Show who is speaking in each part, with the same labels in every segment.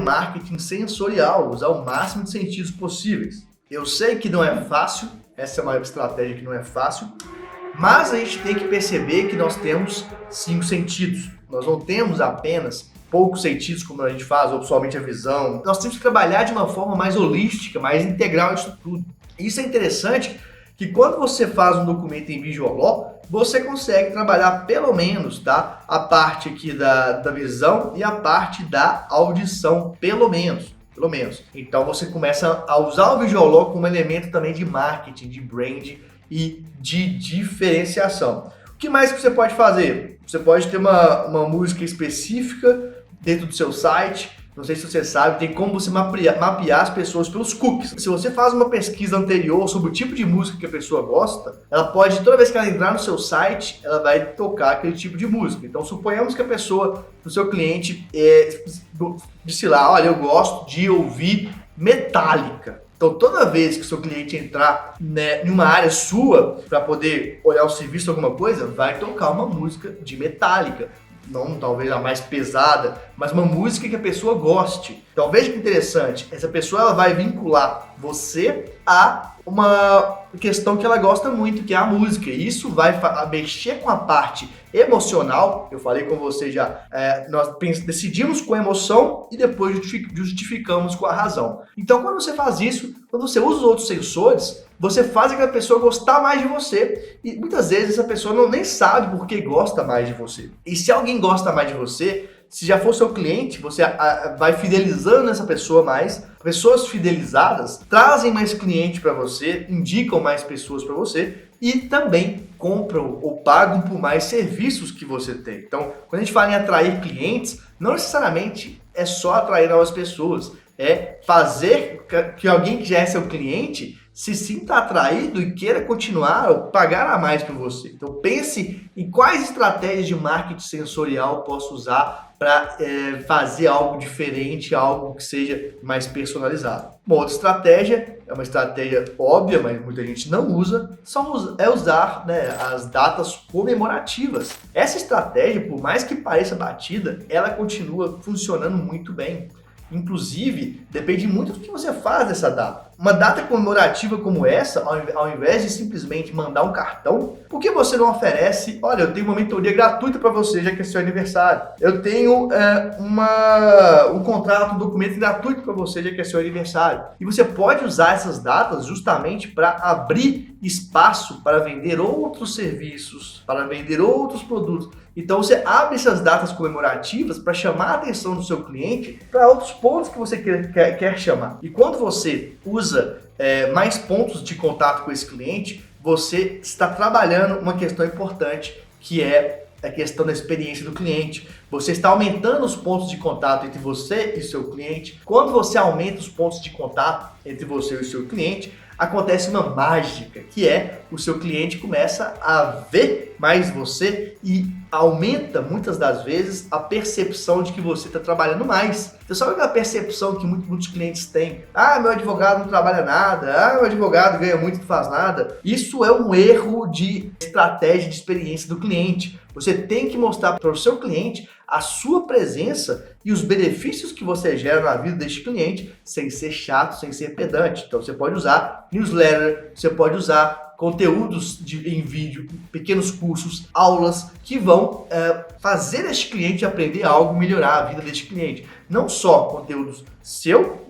Speaker 1: Marketing sensorial, usar o máximo de sentidos possíveis. Eu sei que não é fácil, essa é uma estratégia que não é fácil, mas a gente tem que perceber que nós temos 5 sentidos. Nós não temos apenas poucos sentidos, como a gente faz, ou somente a visão. Nós temos que trabalhar de uma forma mais holística, mais integral isso tudo. Isso é interessante, que quando você faz um documento em Visual, você consegue trabalhar pelo menos, tá? A parte aqui da visão e a parte da audição, pelo menos. Então você começa a usar o Visual como elemento também de marketing, de brand e de diferenciação. O que mais que você pode fazer? Você pode ter uma música específica dentro do seu site. Não sei se você sabe, tem como você mapear as pessoas pelos cookies. Se você faz uma pesquisa anterior sobre o tipo de música que a pessoa gosta, ela pode, toda vez que ela entrar no seu site, ela vai tocar aquele tipo de música. Então, suponhamos que a pessoa, o seu cliente, disse lá, olha, eu gosto de ouvir Metallica. Então, toda vez que o seu cliente entrar em uma área sua, para poder olhar o serviço ou alguma coisa, vai tocar uma música de Metallica. Não talvez a mais pesada, mas uma música que a pessoa goste. Então veja que interessante, essa pessoa ela vai vincular você a uma questão que ela gosta muito, que é a música. E isso vai mexer com a parte emocional. Eu falei com você já, nós decidimos com a emoção e depois justificamos com a razão. Então quando você faz isso, quando você usa os outros sensores, você faz aquela pessoa gostar mais de você. E muitas vezes essa pessoa nem sabe por que gosta mais de você. E se alguém gosta mais de você, se já for seu cliente, você vai fidelizando essa pessoa mais. Pessoas fidelizadas trazem mais cliente para você, indicam mais pessoas para você e também compram ou pagam por mais serviços que você tem. Então, quando a gente fala em atrair clientes, não necessariamente é só atrair novas pessoas, é fazer que alguém que já é seu cliente se sinta atraído e queira continuar ou pagar a mais por você. Então pense em quais estratégias de marketing sensorial posso usar para fazer algo diferente, algo que seja mais personalizado. Uma outra estratégia, é uma estratégia óbvia, mas muita gente não usa, é usar as datas comemorativas. Essa estratégia, por mais que pareça batida, ela continua funcionando muito bem. Inclusive, depende muito do que você faz nessa data. Uma data comemorativa como essa, ao invés de simplesmente mandar um cartão, por que você não oferece, olha, eu tenho uma mentoria gratuita para você, já que é seu aniversário. Eu tenho um contrato, um documento gratuito para você, já que é seu aniversário. E você pode usar essas datas justamente para abrir espaço para vender outros serviços, para vender outros produtos. Então você abre essas datas comemorativas para chamar a atenção do seu cliente para outros pontos que você quer chamar. E quando você usa mais pontos de contato com esse cliente, você está trabalhando uma questão importante, que é a questão da experiência do cliente. Você está aumentando os pontos de contato entre você e seu cliente. Quando você aumenta os pontos de contato entre você e o seu cliente, acontece uma mágica, que é o seu cliente começa a ver mais você e aumenta muitas das vezes a percepção de que você está trabalhando mais. Você sabe aquela percepção que muitos clientes têm? Ah, meu advogado não trabalha nada. Ah, meu advogado ganha muito e não faz nada. Isso é um erro de estratégia de experiência do cliente. Você tem que mostrar para o seu cliente a sua presença e os benefícios que você gera na vida deste cliente sem ser chato, sem ser pedante. Então você pode usar newsletter, você pode usar conteúdos em vídeo, pequenos cursos, aulas que vão fazer este cliente aprender algo, melhorar a vida deste cliente. Não só conteúdos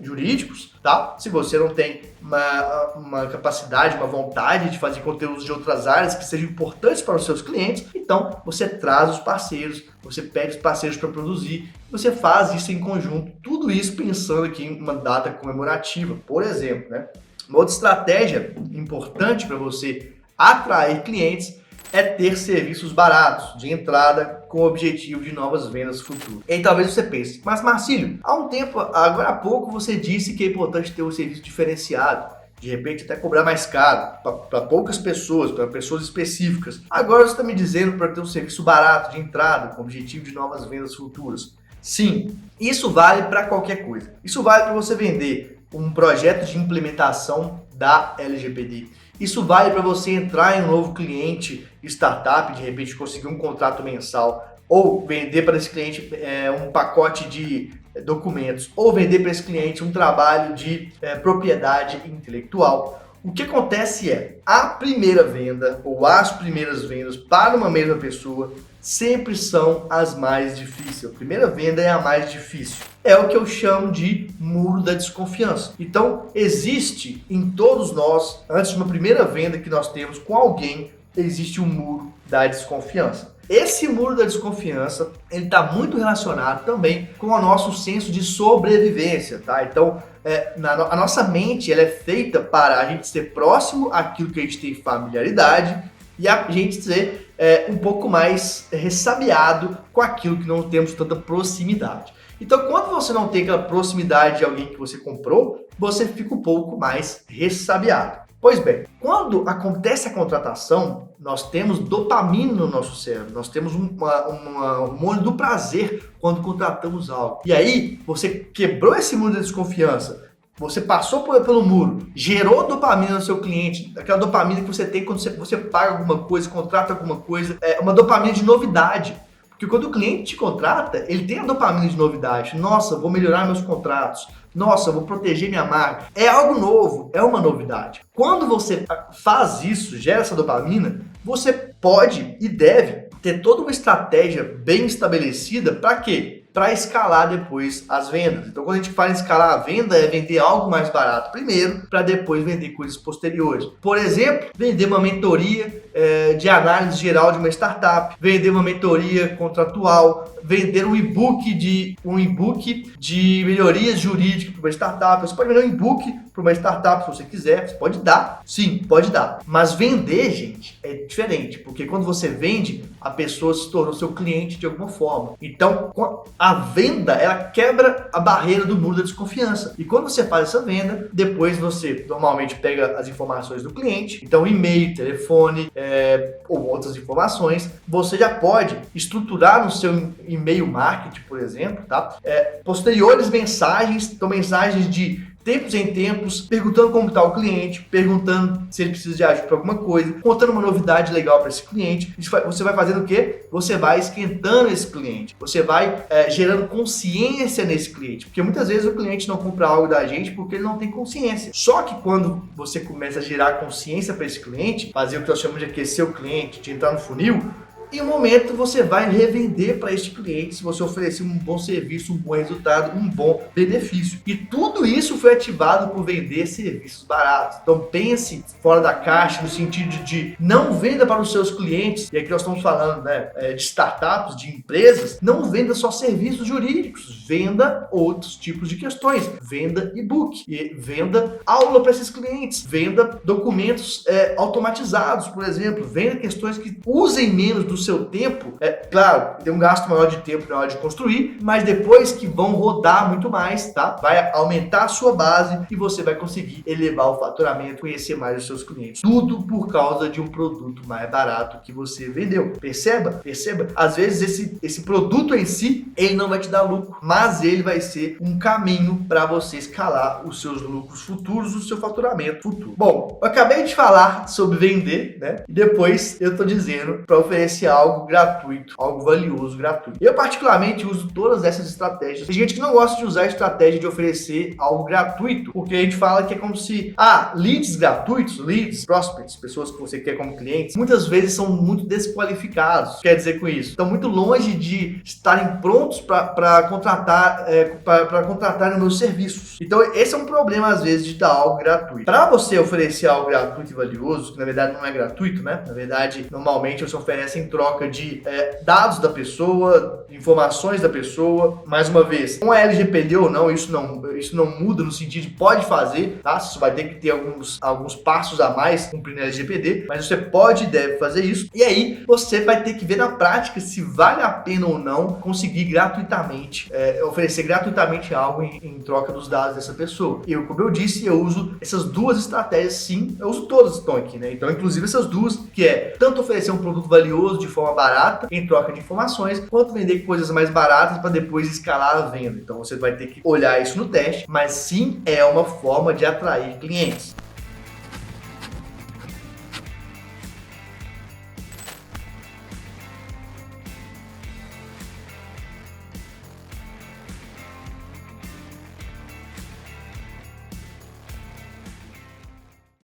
Speaker 1: jurídicos, tá? Se você não tem uma capacidade, uma vontade de fazer conteúdos de outras áreas que sejam importantes para os seus clientes, então você traz os parceiros, você pede os parceiros para produzir, você faz isso em conjunto, tudo isso pensando aqui em uma data comemorativa, por exemplo, né? Uma outra estratégia importante para você atrair clientes é ter serviços baratos de entrada com o objetivo de novas vendas futuras. E aí talvez você pense, mas Marcílio, agora há pouco você disse que é importante ter um serviço diferenciado, de repente até cobrar mais caro para poucas pessoas, para pessoas específicas. Agora você está me dizendo para ter um serviço barato de entrada com o objetivo de novas vendas futuras. Sim, isso vale para qualquer coisa. Isso vale para você vender um projeto de implementação da LGPD. Isso vale para você entrar em um novo cliente startup, de repente conseguir um contrato mensal ou vender para esse cliente um pacote de documentos ou vender para esse cliente um trabalho de propriedade intelectual. O que acontece é, a primeira venda ou as primeiras vendas para uma mesma pessoa sempre são as mais difíceis. A primeira venda é a mais difícil. É o que eu chamo de muro da desconfiança. Então, existe em todos nós, antes de uma primeira venda que nós temos com alguém, existe um muro da desconfiança. Esse muro da desconfiança, ele está muito relacionado também com o nosso senso de sobrevivência, tá? Então, a nossa mente ela é feita para a gente ser próximo àquilo que a gente tem familiaridade e a gente ser um pouco mais ressabiado com aquilo que não temos tanta proximidade. Então, quando você não tem aquela proximidade de alguém que você comprou, você fica um pouco mais ressabiado. Pois bem, quando acontece a contratação, nós temos dopamina no nosso cérebro, nós temos um hormônio do prazer quando contratamos algo. E aí, você quebrou esse muro da desconfiança, você passou pelo muro, gerou dopamina no seu cliente, aquela dopamina que você tem quando você paga alguma coisa, contrata alguma coisa, uma dopamina de novidade. Porque quando o cliente te contrata, ele tem a dopamina de novidade. Nossa, vou melhorar meus contratos. Nossa, vou proteger minha marca. É algo novo, é uma novidade. Quando você faz isso, gera essa dopamina, você pode e deve ter toda uma estratégia bem estabelecida para quê? Para escalar depois as vendas. Então, quando a gente fala em escalar a venda, é vender algo mais barato primeiro, para depois vender coisas posteriores. Por exemplo, vender uma mentoria de análise geral de uma startup, vender uma mentoria contratual, vender um e-book de melhorias jurídicas para uma startup. Você pode vender um e-book para uma startup se você quiser, você pode dar, sim, pode dar. Mas vender, gente, é diferente, porque quando você vende, a pessoa se tornou seu cliente de alguma forma. Então, a venda, ela quebra a barreira do muro da desconfiança. E quando você faz essa venda, depois você normalmente pega as informações do cliente, então e-mail, telefone, ou outras informações, você já pode estruturar no seu e-mail marketing, por exemplo, tá? Posteriores mensagens, então mensagens de tempos em tempos, perguntando como está o cliente, perguntando se ele precisa de ajuda para alguma coisa, contando uma novidade legal para esse cliente. Você vai fazendo o quê? Você vai esquentando esse cliente, você vai gerando consciência nesse cliente, porque muitas vezes o cliente não compra algo da gente porque ele não tem consciência. Só que quando você começa a gerar consciência para esse cliente, fazer o que nós chamamos de aquecer o cliente, de entrar no funil, em um momento você vai revender para este cliente se você oferecer um bom serviço, um bom resultado, um bom benefício. E tudo isso foi ativado por vender serviços baratos. Então pense fora da caixa no sentido de não venda para os seus clientes, e aqui nós estamos falando de startups, de empresas, não venda só serviços jurídicos, venda outros tipos de questões, venda e-book, e venda aula para esses clientes, venda documentos automatizados, por exemplo, venda questões que usem menos do seu tempo, claro, tem um gasto maior de tempo na hora de construir, mas depois que vão rodar muito mais, tá? Vai aumentar a sua base e você vai conseguir elevar o faturamento, conhecer mais os seus clientes. Tudo por causa de um produto mais barato que você vendeu. Perceba? Às vezes esse produto em si, ele não vai te dar lucro, mas ele vai ser um caminho para você escalar os seus lucros futuros, o seu faturamento futuro. Bom, eu acabei de falar sobre vender, né? E depois eu tô dizendo para oferecer algo gratuito, algo valioso, gratuito. Eu particularmente uso todas essas estratégias. Tem gente que não gosta de usar a estratégia de oferecer algo gratuito, porque a gente fala que é como se, leads gratuitos, leads, prospects, pessoas que você quer como clientes, muitas vezes são muito desqualificados. Quer dizer com isso? Estão muito longe de estarem prontos para contratar os meus serviços. Então esse é um problema às vezes de dar algo gratuito. Para você oferecer algo gratuito e valioso, que na verdade não é gratuito, né? Na verdade, normalmente você oferece em troca de dados da pessoa, informações da pessoa. Mais uma vez, com a LGPD ou não, isso não muda no sentido de pode fazer, tá? Você vai ter que ter alguns passos a mais cumprindo a LGPD, mas você pode e deve fazer isso. E aí você vai ter que ver na prática se vale a pena ou não conseguir gratuitamente, oferecer gratuitamente algo em troca dos dados dessa pessoa. Como eu disse, eu uso essas duas estratégias, sim, eu uso todas que estão aqui, né? Então, inclusive essas duas, que é tanto oferecer um produto valioso de forma barata, em troca de informações, quanto vender coisas mais baratas para depois escalar a venda. Então você vai ter que olhar isso no teste, mas sim é uma forma de atrair clientes.